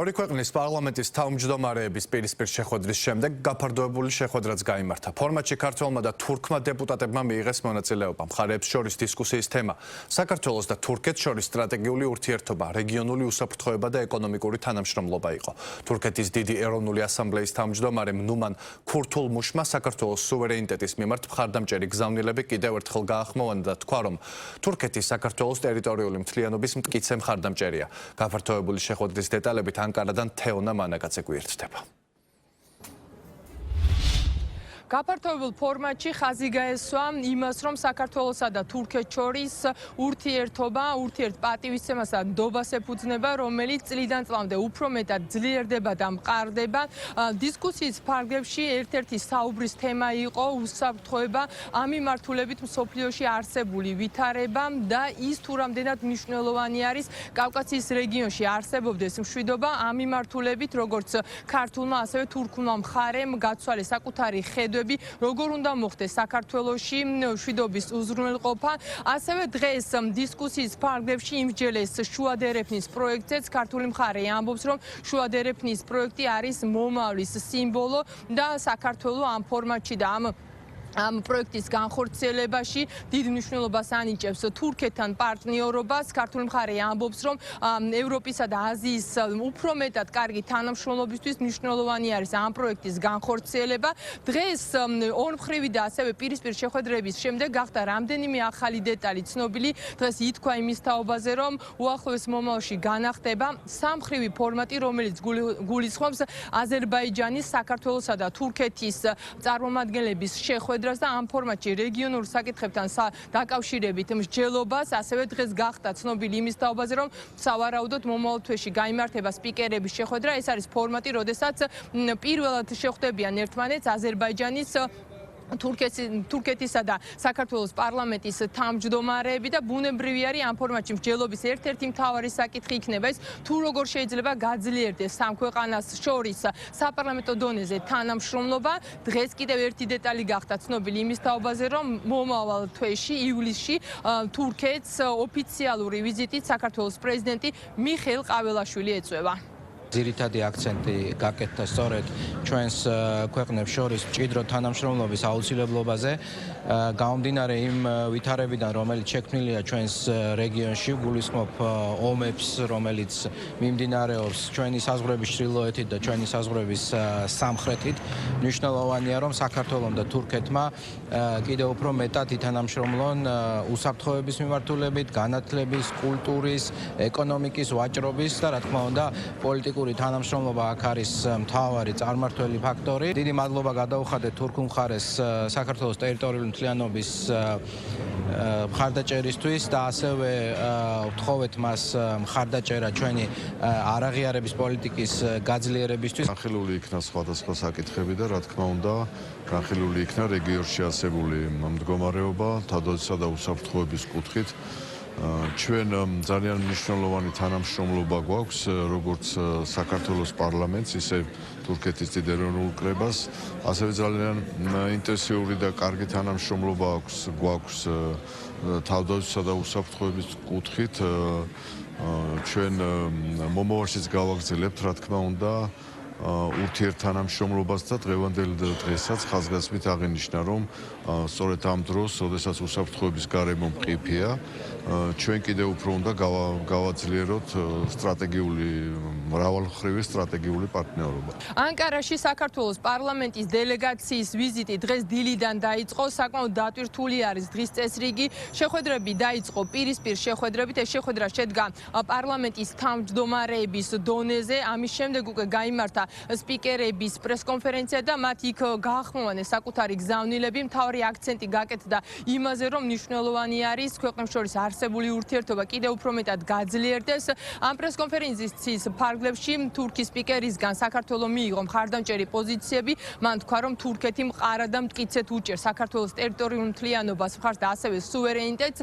ორი ქვეყნის პარლამენტის თავმჯდომარეების პირისპირ შეხვედრის შემდეგ გაფარდოებული შეხვედრაც გაიმართა. ფორმატში ქართველმა და თურქმა დეპუტატებმა მიიღეს მონაწილეობა. მხარეებს შორის დისკუსიის თემა საქართველოს და თურქეთს შორის სტრატეგიული ურთიერთობა, რეგიონული უსაფრთხოება და ეკონომიკური თანამშრომლობა იყო. თურქეთის დიდი ეროვნული ასამბლეის თავმჯდომარემ ნუმან ქურთულმუშმა საქართველოს სუვერენიტეტის მიმართ მხარდამჭერი გზავნილები კიდევ ერთხელ გაახმოვანა და თქვა, რომ თურქეთი საქართველოს ტერიტორიული მთლიანობის მტკიცე მხარდამჭერია. გაფართოებული შეხვედრის დეტალებით ანკარადან თეონა მანაკაცე გვერდდება. გაფართოებულ ფორმატში ხაზი გაესვა იმას, რომ საქართველოსა და თურქეთს შორის ურთიერთპატივისცემასა და ნდობას ეფუძნება, რომელიც წლიდან წლამდე უფრო მეტად ძლიერდება და მყარდება. დისკუსიის ფარგლებში ერთ-ერთი საუბრის თემა იყო უსაფრთხოება, ამ მიმართულებით მსოფლიოში არსებული ვითარება და ის თუ რამდენად მნიშვნელოვანი არის კავკასიის რეგიონში არსებობდეს მშვიდობა. ამ მიმართულებით როგორც ქართულმა, ასევე თურქულმა მხარემ გაცვალეს საკუთარი ხედვები, როგორ უნდა მოხდეს საქართველოში მშვიდობის უზრუნველყოფა. ასევე დღეს დისკუსიის ფარგლებში იმსჯელეს შუადერეფნის პროექტზეც. ქართული მხარე ამბობს, რომ შუადერეფნის პროექტი არის მომავლის სიმბოლო და საქართველო ამ ფორმატში და ამ პროექტის განხორციელებაში დიდ მნიშვნელობას ანიჭებს თურქეთთან პარტნიორობას. ქართული მხარე ამბობს, რომ ევროპისა და აზიის უფრო მეტად კარგი თანამშრომლობისთვის მნიშვნელოვანი არის ამ პროექტის განხორციელება. დღეს ორმხრივი და ასევე პირისპირ შეხვედრების შემდეგ გახდა რამდენიმე ახალი დეტალი ცნობილი. დღეს ითქვა იმის თაობაზე, რომ უახლოეს მომავალში განახდება სამმხრივი ფორმატი, რომელიც გულისხმობს აზერბაიჯანის, საქართველოსა და თურქეთის წარმომადგენლების შეხვედრას და ამ ფორმატში რეგიონულ საკითხებთან დაკავშირებით მსჯელობას. ასევე დღეს გახდა ცნობილი იმის თაობაზე, რომ სავარაუდოდ მომავალ თვეში გაიმართება სპიკერების შეხვედრა. ეს არის ფორმატი, როდესაც პირველად შეხვდებიან ერთმანეთს აზერბაიჯანის, თურქეთისა და საქართველოს პარლამენტის თავმჯდომარეები და ბუნებრივი არის ამ ფორმატში მსჯელობის ერთ-ერთი მთავარი საკითხი იქნება ის, თუ როგორ შეიძლება გაძლიერდეს სამ ქვეყანას შორის საპარლამენტო დონეზე თანამშრომლობა. დღეს კიდევ ერთი დეტალი გახდა ცნობილი იმის თაობაზე, რომ მომავალ თვეში ივლისში თურქეთს ოფიციალური ვიზიტით საქართველოს პრეზიდენტი მიხეილ ყაველაშვილი ეწვევა. ძირითადი აქცენტი გაკეთდა სწორედ ჩვენს ქვეყნებს შორის მჭიდრო თანამშრომლობის აუცილებლობაზე. გამომდინარე იმ ვითარებიდან, რომელიც შექმნილია ჩვენს რეგიონში, გულისხმობ ომებს, რომელიც მიმდინარეობს ჩვენი საზღვრების ჩრდილოეთით და ჩვენი საზღვრების სამხრეთით. მნიშვნელოვანია, რომ საქართველომ და თურქეთმა კიდევ უფრო მეტად ითანამშრომლონ უსაფრთხოების მიმართულებით, განათლების, კულტურის, ეკონომიკის, ვაჭრობის და რა თქმა უნდა პოლიტიკური თანამშრომლობა აქ არის მთავარი წარმმართველი ფაქტორი. დიდი მადლობა გადაუხადეთ თურქულ მხარეს საქართველოს ტერიტორიული მთლიანობის მხარდაჭერისთვის და ასევე ვთხოვეთ მას მხარდაჭერა ჩვენი არაღიარების პოლიტიკის გაძლიერებისთვის. განხილული იქნა სხვადასხვა საკითხები და რა თქმა უნდა განხილული იქნა რეგიონში არსებული მდგომარეობა, თავდაცვისა და უსაფრთხოების კუთხით. ჩვენ ძალიან მნიშვნელოვანი თანამშრომლობა გვაქვს როგორც საქართველოს პარლამენტს, ისე თურქეთის დიდ ეროვნულ კრებას, ასევე ძალიან ინტენსიური და კარგი თანამშრომლობა გვაქვს თავდაცვისა და უსაფრთხოების კუთხით. ჩვენ მომავალშიც გავაგრძელებთ, რა თქმა უნდა, ურთიერთთანამშრომლობას და დღევანდელ დღესაც ხაზგასმით აღინიშნა, რომ სწორედ ამ დროს, როდესაც უსაფრთხოების გარემო მყიფეა, ჩვენ კიდევ უფრო უნდა გავაძლიეროთ მრავალმხრივი სტრატეგიული პარტნიორობა. ანკარაში საქართველოს პარლამენტის დელეგაციის ვიზიტი დღეს დილიდან დაიწყო. საკმაოდ დატვირთული არის დღის წესრიგი. შეხვედრები დაიწყო პირისპირ შეხვედრებით. ეს შეხვედრა შედგა პარლამენტის თავმჯდომარეების დონეზე. ამის შემდეგ უკვე გაიმართა სპიკერების პრესკონფერენცია და მათ იქ გაახმოვანეს საკუთარი გზავნილები. მთავარი აქცენტი გაკეთდა იმაზე, რომ მნიშვნელოვანი არის ქვეყნებს შორის არსებული ურთიერთობა კიდევ უფრო მეტად გაძლიერდეს. ამ პრესკონფერენციის ფარგლებში თურქის სპიკერისგან საქართველო მიიღო მხარდამჭერი პოზიციები. მან თქვა, რომ თურქეთი მყარად და მტკიცედ უჭერს საქართველოს ტერიტორიულ მთლიანობას მხარს და ასევე სუვერენიტეტს.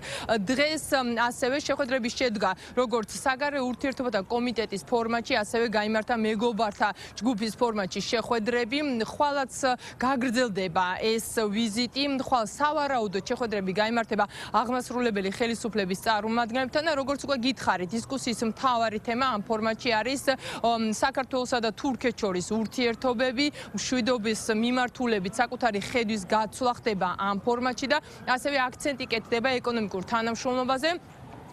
დღეს ასევე შეხვედრები შედგა როგორც საგარეო ურთიერთობათა კომიტეტის ფორმატში, ასევე გაიმართა მეგობართა ჯგუფის ფორმატში შეხვედრები. ხვალაც გაგრძელდება ეს ვიზიტი. ხვალ სავარაუდოდ შეხვედრები გაიმართება აღმასრულებელი ხელისუფლების ხელისუფლების წარმომადგენლებთან და როგორც უკვე გითხარით, დისკუსიის მთავარი თემა ამ ფორმატში არის საქართველოსა და თურქეთს შორის ურთიერთობები, მშვიდობის მიმართულებით საკუთარი ხედვის გაცვლა ხდება ამ ფორმატში და ასევე აქცენტი კეთდება ეკონომიკურ თანამშრომლობაზე.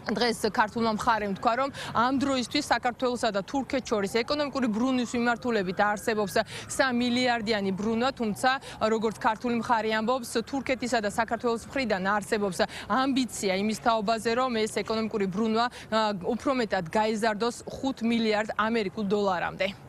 დღეს ქართულმა მხარემ თქვა, რომ ამ დროისთვის საქართველოსა და თურქეთს შორის ეკონომიკური ბრუნვის მიმართულებით არსებობს 3 მილიარდიანი ბრუნვა, თუმცა როგორც ქართული მხარე ამბობს, თურქეთისა და საქართველოს მხრიდან არსებობს ამბიცია იმის თაობაზე, რომ ეს ეკონომიკური ბრუნვა უფრო მეტად გაიზარდოს 5 მილიარდ ამერიკულ დოლარამდე.